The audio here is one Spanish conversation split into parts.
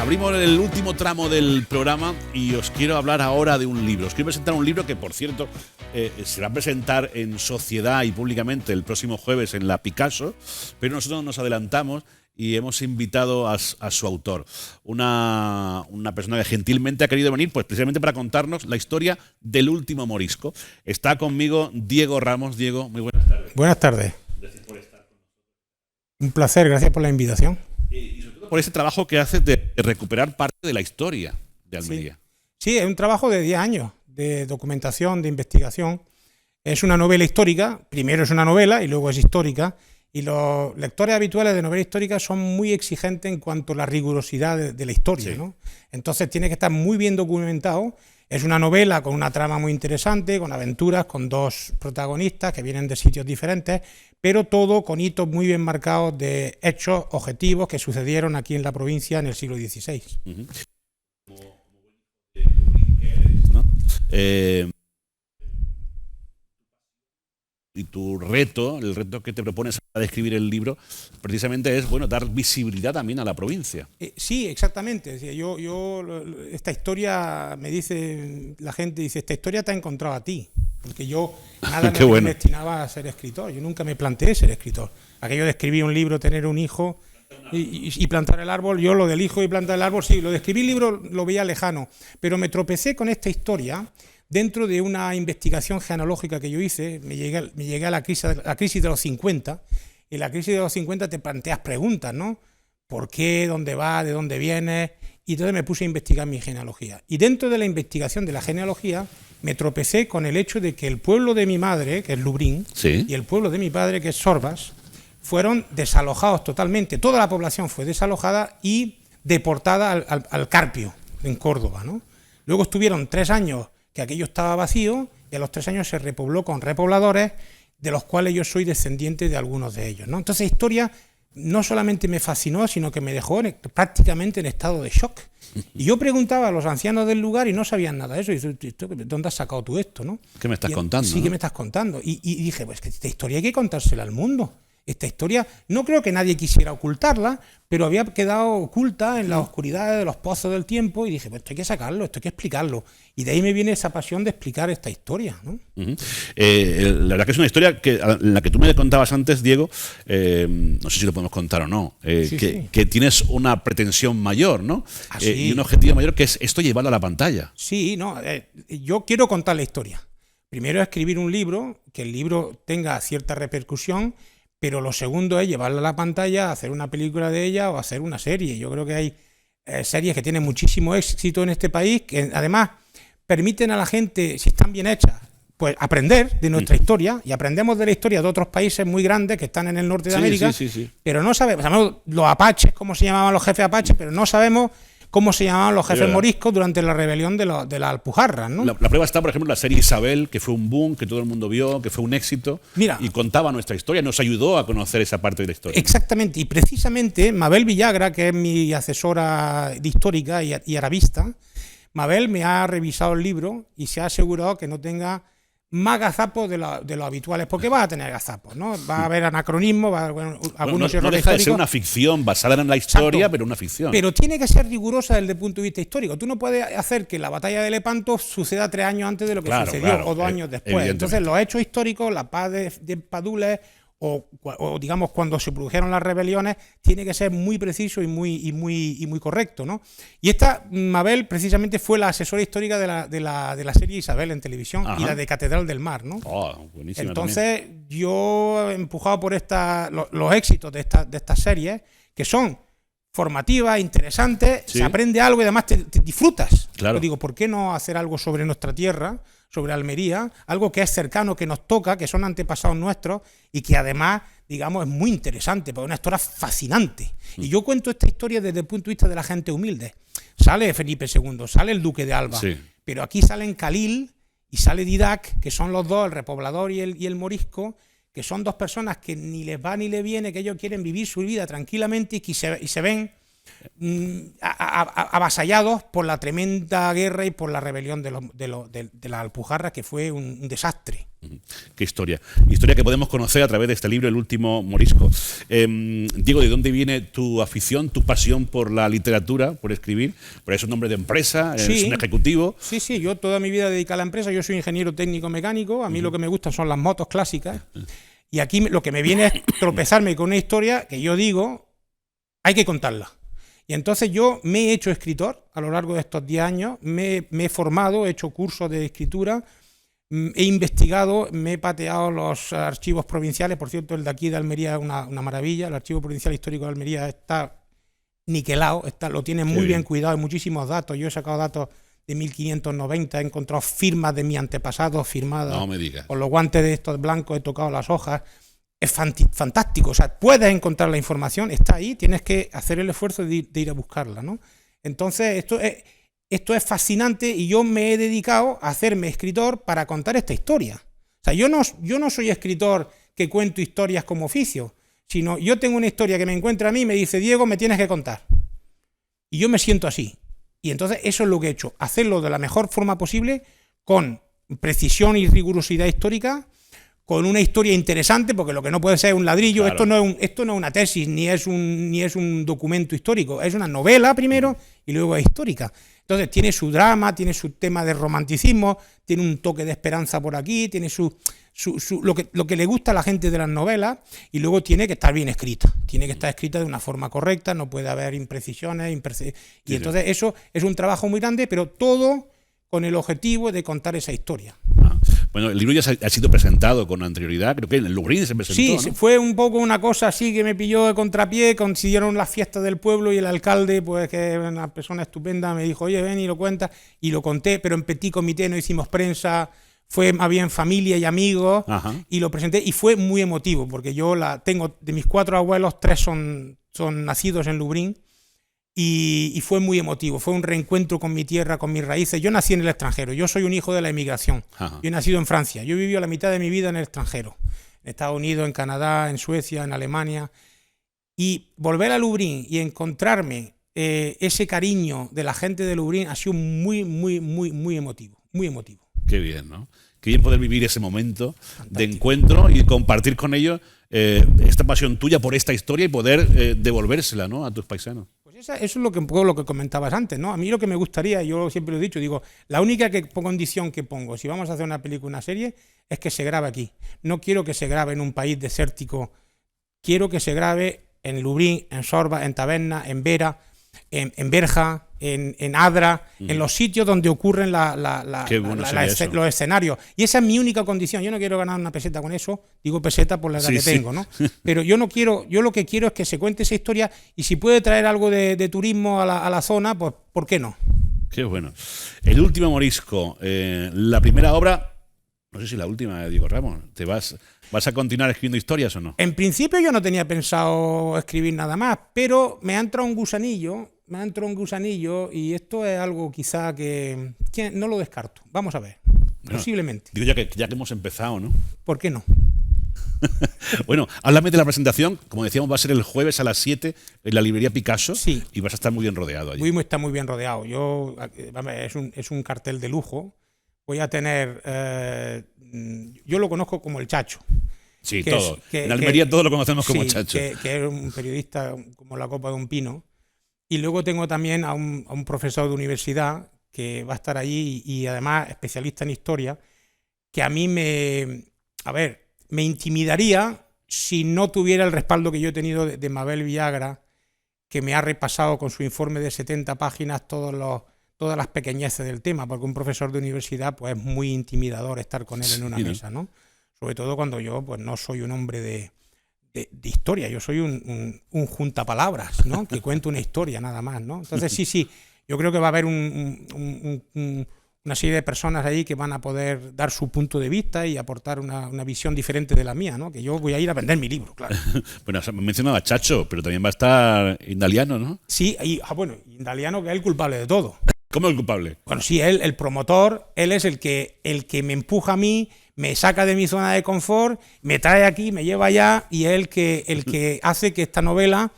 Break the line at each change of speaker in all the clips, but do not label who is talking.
Abrimos el último tramo del programa y os quiero hablar ahora de un libro. Os quiero presentar un libro que, por cierto, se va a presentar en sociedad y públicamente el próximo jueves en la Picasso, pero nosotros nos adelantamos y hemos invitado a su autor, una persona que gentilmente ha querido venir pues precisamente para contarnos la historia del último morisco. Está conmigo Diego Ramos. Diego, muy buenas tardes.
Buenas tardes.
Gracias por estar con nosotros.
Un placer, gracias por la invitación.
Y sobre todo por ese trabajo que haces de recuperar parte de la historia de Almería.
Sí, es un trabajo de 10 años de documentación, de investigación. Es una novela histórica, primero es una novela y luego es histórica. Y los lectores habituales de novela histórica son muy exigentes en cuanto a la rigurosidad de la historia, sí, ¿no? Entonces tiene que estar muy bien documentado. Es una novela con una trama muy interesante, con aventuras, con dos protagonistas que vienen de sitios diferentes, pero todo con hitos muy bien marcados de hechos objetivos que sucedieron aquí en la provincia en el siglo XVI.
Uh-huh. ¿No? Y tu reto, el reto que te propones para escribir el libro, precisamente es, bueno, dar visibilidad también a la provincia.
Sí, exactamente. Esta historia, me dice la gente, dice, esta historia te ha encontrado a ti, porque yo nada me destinaba a ser escritor, yo nunca me planteé ser escritor. Aquello de escribir un libro, tener un hijo y plantar el árbol, yo lo del hijo y plantar el árbol, sí, lo de escribir libros lo veía lejano, pero me tropecé con esta historia. Dentro de una investigación genealógica que yo hice, me llegué a la crisis de los 50. En la crisis de los 50 te planteas preguntas, ¿no? ¿Por qué? ¿Dónde va? ¿De dónde vienes? Y entonces me puse a investigar mi genealogía. Y dentro de la investigación de la genealogía me tropecé con el hecho de que el pueblo de mi madre, que es Lubrín, sí, y el pueblo de mi padre, que es Sorbas, fueron desalojados totalmente. Toda la población fue desalojada y deportada al Carpio, en Córdoba, ¿no? Luego estuvieron 3 años que aquello estaba vacío, y a los 3 años se repobló con repobladores, de los cuales yo soy descendiente de algunos de ellos, ¿no? Entonces la historia no solamente me fascinó, sino que me dejó prácticamente en estado de shock. Y yo preguntaba a los ancianos del lugar y no sabían nada de eso. Y dije, ¿dónde has sacado tú esto, no?
¿Qué me estás contando?
Sí, ¿no? ¿Qué me estás contando? Y dije, pues que esta historia hay que contársela al mundo. Esta historia, no creo que nadie quisiera ocultarla, pero había quedado oculta en la oscuridad de los pozos del tiempo y dije, pues esto hay que sacarlo, esto hay que explicarlo. Y de ahí me viene esa pasión de explicar esta historia, ¿no?
Uh-huh. La verdad que es una historia en la que tú me contabas antes, Diego, no sé si lo podemos contar o no, que tienes una pretensión mayor, ¿no? Sí. Y un objetivo mayor, que es esto llevarlo a la pantalla.
Sí, no, yo quiero contar la historia. Primero escribir un libro, que el libro tenga cierta repercusión, pero lo segundo es llevarla a la pantalla, hacer una película de ella o hacer una serie. Yo creo que hay series que tienen muchísimo éxito en este país, que además permiten a la gente, si están bien hechas, pues aprender de nuestra historia, y aprendemos de la historia de otros países muy grandes que están en el norte de América, pero no sabemos los apaches, cómo se llamaban los jefes apaches, pero no sabemos cómo se llamaban los jefes moriscos durante la rebelión de la Alpujarras, ¿no?
La prueba está, por ejemplo, en la serie Isabel, que fue un boom, que todo el mundo vio, que fue un éxito. Mira, y contaba nuestra historia, nos ayudó a conocer esa parte de la historia.
Exactamente, y precisamente Mabel Villagra, que es mi asesora de histórica y arabista, Mabel me ha revisado el libro y se ha asegurado que no tenga más gazapos de lo habituales, porque va a tener gazapos, ¿no? Va a haber anacronismos, va a haber algunos errores
no deja
históricos.
De ser una ficción basada en la historia, exacto, pero una ficción.
Pero tiene que ser rigurosa desde el punto de vista histórico. Tú no puedes hacer que la batalla de Lepanto suceda 3 años antes de lo que sucedió, o 2 años después. Entonces los hechos históricos, la paz de Padules, o digamos cuando se produjeron las rebeliones, tiene que ser muy preciso y muy correcto, ¿no? Y esta Mabel precisamente fue la asesora histórica de la serie Isabel en televisión. Ajá. Y la de Catedral del Mar, ¿no?
Buenísima.
Entonces también. Yo he empujado por los éxitos de estas series, que son formativas, interesantes, sí, se aprende algo y además te disfrutas.
Claro.
Yo digo, ¿por qué no hacer algo sobre nuestra tierra, sobre Almería, algo que es cercano, que nos toca, que son antepasados nuestros y que además, digamos, es muy interesante, porque es una historia fascinante? Y yo cuento esta historia desde el punto de vista de la gente humilde. Sale Felipe II, sale el duque de Alba, sí, pero aquí salen Khalil y sale Didac, que son los dos, el repoblador y el morisco, que son dos personas que ni les va ni les viene, que ellos quieren vivir su vida tranquilamente y se ven avasallados por la tremenda guerra y por la rebelión de las Alpujarras, que fue un desastre.
Qué historia. Historia que podemos conocer a través de este libro, El último morisco. Diego, ¿de dónde viene tu afición, tu pasión por la literatura, por escribir? Pero es un hombre de empresa, es un ejecutivo.
Sí, yo toda mi vida dedico a la empresa, yo soy ingeniero técnico mecánico, a mí lo que me gusta son las motos clásicas, y aquí lo que me viene es tropezarme con una historia que yo digo, hay que contarla. Y entonces yo me he hecho escritor a lo largo de estos 10 años, me he formado, he hecho cursos de escritura, he investigado, me he pateado los archivos provinciales. Por cierto, el de aquí de Almería es una maravilla, el Archivo Provincial Histórico de Almería está niquelado, lo tiene muy bien cuidado, hay muchísimos datos, yo he sacado datos de 1590, he encontrado firmas de mis antepasados firmadas,
no me digas,
con los guantes de estos blancos, he tocado las hojas. Es fantástico, o sea, puedes encontrar la información, está ahí, tienes que hacer el esfuerzo de ir a buscarla, ¿no? Entonces, esto es fascinante y yo me he dedicado a hacerme escritor para contar esta historia. O sea, yo no soy escritor que cuento historias como oficio, sino yo tengo una historia que me encuentra a mí y me dice, Diego, me tienes que contar. Y yo me siento así. Y entonces eso es lo que he hecho, hacerlo de la mejor forma posible, con precisión y rigurosidad histórica, con una historia interesante, porque lo que no puede ser es un ladrillo, claro. Esto no es una tesis, ni es un documento histórico, es una novela primero y luego es histórica. Entonces tiene su drama, tiene su tema de romanticismo, tiene un toque de esperanza por aquí, tiene lo que le gusta a la gente de las novelas, y luego tiene que estar bien escrita, tiene que estar escrita de una forma correcta, no puede haber imprecisiones, y entonces eso es un trabajo muy grande, pero todo con el objetivo de contar esa historia.
Bueno, el libro ya ha sido presentado con anterioridad, creo que en el Louvre se presentó,
Sí,
¿no?
Fue un poco una cosa así que me pilló de contrapié, consiguieron las fiestas del pueblo y el alcalde, pues que es una persona estupenda, me dijo, oye, ven y lo cuentas, y lo conté, pero en petit comité, no hicimos prensa, fue más bien familia y amigos, y lo presenté, y fue muy emotivo, porque yo tengo, de mis 4 abuelos, 3 son nacidos en Lublin, y fue muy emotivo, fue un reencuentro con mi tierra, con mis raíces. Yo nací en el extranjero, yo soy un hijo de la emigración, yo he nacido en Francia, yo he vivido la mitad de mi vida en el extranjero, en Estados Unidos, en Canadá, en Suecia, en Alemania, y volver a Lublin y encontrarme ese cariño de la gente de Lublin ha sido muy, muy, muy, muy emotivo, muy emotivo.
Qué bien, ¿no? Qué bien poder vivir ese momento de encuentro y compartir con ellos esta pasión tuya por esta historia y poder devolvérsela, ¿no?, a tus paisanos.
Pues eso es un poco lo que comentabas antes, ¿no? A mí lo que me gustaría, yo siempre lo he dicho, digo, la única condición que pongo, si vamos a hacer una película, una serie, es que se grabe aquí. No quiero que se grabe en un país desértico, quiero que se grabe en Lublin, en Sorba, en Taberna, en Vera, en Berja, en Adra, en los sitios donde ocurren los escenarios. Y esa es mi única condición. Yo no quiero ganar una peseta con eso, digo peseta por la edad que tengo, ¿no? Pero yo lo que quiero es que se cuente esa historia, y si puede traer algo de turismo a la zona, pues ¿por qué no?
Qué bueno. El último morisco, la primera obra, no sé si la última, Diego Ramos, ¿vas a continuar escribiendo historias o no?
En principio yo no tenía pensado escribir nada más, pero me ha entrado un gusanillo, y esto es algo quizá que no lo descarto. Vamos a ver, bueno, posiblemente.
Digo, ya que hemos empezado, ¿no?
¿Por qué no?
Bueno, háblame de la presentación. Como decíamos, va a ser el jueves a las 7 en la librería Picasso.
Sí.
Y vas a estar muy bien rodeado allí.
Está muy bien rodeado. Es un cartel de lujo. Voy a tener... yo lo conozco como el Chacho.
Sí, todo. En Almería todos lo conocemos como Chacho.
Que es un periodista como la copa de un pino. Y luego tengo también a un profesor de universidad que va a estar allí y además especialista en historia, que a mí me intimidaría si no tuviera el respaldo que yo he tenido de Mabel Villagra, que me ha repasado con su informe de 70 páginas todas las pequeñeces del tema, porque un profesor de universidad pues es muy intimidador estar con él en una mesa, ¿no? Sobre todo cuando yo pues no soy un hombre de historia, yo soy un juntapalabras, ¿no? Que cuento una historia nada más, ¿no? Entonces sí, yo creo que va a haber una serie de personas ahí que van a poder dar su punto de vista y aportar una visión diferente de la mía, ¿no? Que yo voy a ir a vender mi libro, claro.
Bueno, me mencionaba Chacho, pero también va a estar Indaliano, ¿no?
Sí, Indaliano, que es el culpable de todo.
¿Cómo el culpable?
Bueno, sí, él, el promotor, él es el que me empuja a mí, me saca de mi zona de confort, me trae aquí, me lleva allá, y es el que hace que esta novela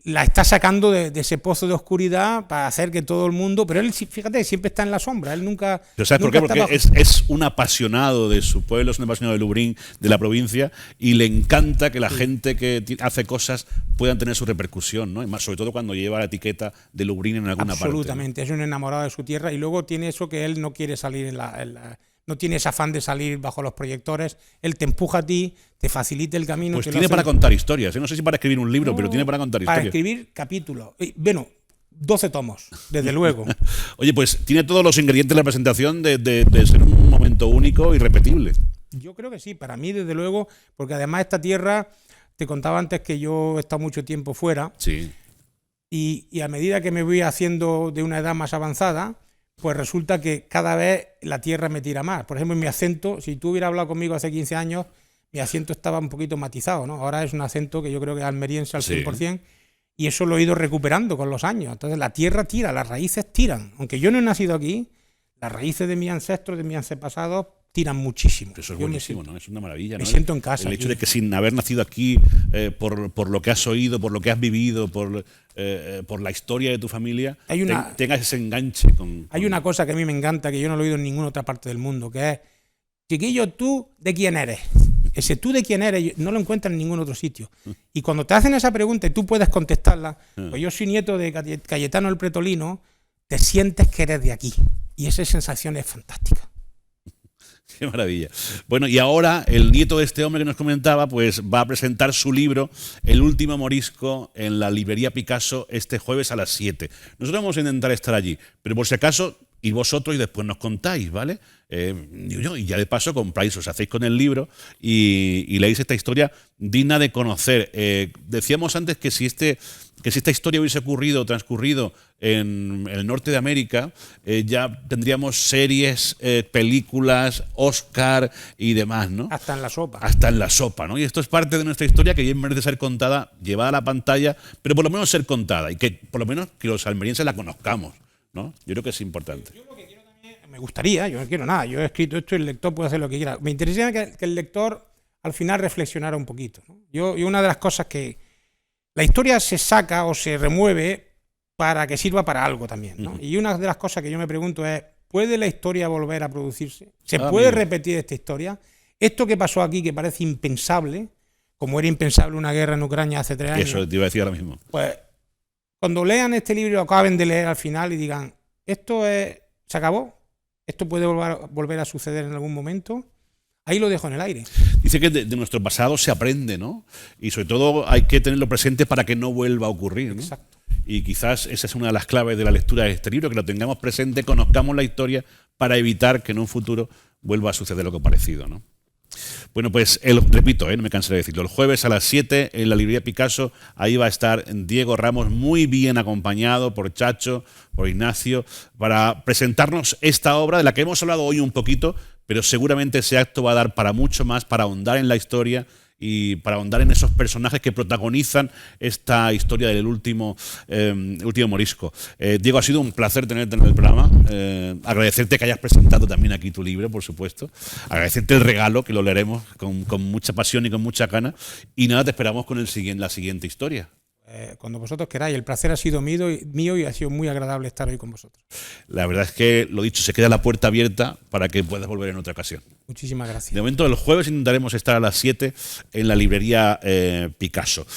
la está sacando de ese pozo de oscuridad para hacer que todo el mundo... Pero él, fíjate, siempre está en la sombra, él nunca...
¿Pero sabes por qué? Porque es un apasionado de su pueblo, es un apasionado de Lublin, de la provincia, y le encanta que la gente que hace cosas puedan tener su repercusión, ¿no? Y más, sobre todo cuando lleva la etiqueta de Lublin en alguna parte.
Absolutamente, es un enamorado de su tierra, y luego tiene eso que él no quiere salir no tiene ese afán de salir bajo los proyectores, él te empuja a ti, te facilita el camino.
Pues tiene para contar historias, no sé si para escribir un libro, pero tiene para contar historias.
Para escribir capítulos. Bueno, 12 tomos, desde luego.
Oye, pues tiene todos los ingredientes de la presentación de ser un momento único y irrepetible.
Yo creo que sí, para mí desde luego, porque además esta tierra, te contaba antes que yo he estado mucho tiempo fuera,
sí.
y a medida que me voy haciendo de una edad más avanzada, pues resulta que cada vez la tierra me tira más. Por ejemplo, en mi acento, si tú hubieras hablado conmigo hace 15 años, mi acento estaba un poquito matizado, ¿no? Ahora es un acento que yo creo que es almeriense al 100%, y eso lo he ido recuperando con los años. Entonces la tierra tira, las raíces tiran. Aunque yo no he nacido aquí, las raíces de mis ancestros, de mis antepasados, tiran muchísimo.
Eso es buenísimo, ¿no? Es una maravilla, ¿no?
Me siento en casa.
El hecho de que sin haber nacido aquí, por lo que has oído, por lo que has vivido, por la historia de tu familia, tengas ese enganche con...
Hay una cosa que a mí me encanta, que yo no lo he oído en ninguna otra parte del mundo, que es: chiquillo, ¿tú de quién eres? Ese tú de quién eres no lo encuentras en ningún otro sitio. Y cuando te hacen esa pregunta y tú puedes contestarla, pues yo soy nieto de Cayetano el Pretolino, te sientes que eres de aquí. Y esa sensación es fantástica.
Qué maravilla. Bueno, y ahora el nieto de este hombre que nos comentaba, pues va a presentar su libro El último morisco en la librería Picasso este jueves a las 7. Nosotros vamos a intentar estar allí, pero por si acaso, ir vosotros y después nos contáis, ¿vale? Y ya de paso compráis, os hacéis con el libro y leéis esta historia digna de conocer. Decíamos antes que si esta historia hubiese transcurrido en el norte de América, ya tendríamos series, películas, Oscar y demás, ¿no?
Hasta en la sopa.
Hasta en la sopa, ¿no? Y esto es parte de nuestra historia que bien merece ser contada, llevada a la pantalla, pero por lo menos ser contada y que por lo menos que los almerienses la conozcamos, ¿no? Yo creo que es importante.
Yo lo que quiero también, me gustaría, yo no quiero nada, yo he escrito esto y el lector puede hacer lo que quiera. Me interesaría que el lector al final reflexionara un poquito, ¿no? Yo una de las cosas que la historia se saca o se remueve para que sirva para algo también, ¿no? Y una de las cosas que yo me pregunto es: ¿puede la historia volver a producirse? ¿Se puede repetir esta historia? Esto que pasó aquí, que parece impensable, como era impensable una guerra en Ucrania hace 3 años.
Eso te iba a decir ahora mismo.
Pues cuando lean este libro y lo acaben de leer al final y digan: ¿esto se acabó? ¿Esto puede volver a suceder en algún momento? Ahí lo dejo en el aire.
Dice que de nuestro pasado se aprende, ¿no? Y sobre todo hay que tenerlo presente para que no vuelva a ocurrir, ¿no?
Exacto.
Y quizás esa es una de las claves de la lectura de este libro, que lo tengamos presente, conozcamos la historia para evitar que en un futuro vuelva a suceder algo parecido, ¿no? Bueno, pues repito, no me cansaré de decirlo, el jueves a las 7 en la librería Picasso, ahí va a estar Diego Ramos, muy bien acompañado por Chacho, por Ignacio, para presentarnos esta obra de la que hemos hablado hoy un poquito, pero seguramente ese acto va a dar para mucho más, para ahondar en la historia y para ahondar en esos personajes que protagonizan esta historia del último morisco. Diego, ha sido un placer tenerte en el programa, agradecerte que hayas presentado también aquí tu libro, por supuesto, agradecerte el regalo, que lo leeremos con mucha pasión y con mucha gana, y nada, te esperamos con la siguiente historia.
Cuando vosotros queráis, el placer ha sido mío y ha sido muy agradable estar hoy con vosotros.
La verdad es que, lo dicho, se queda la puerta abierta para que puedas volver en otra ocasión.
Muchísimas gracias.
De momento, el jueves intentaremos estar a las 7 en la librería Picasso.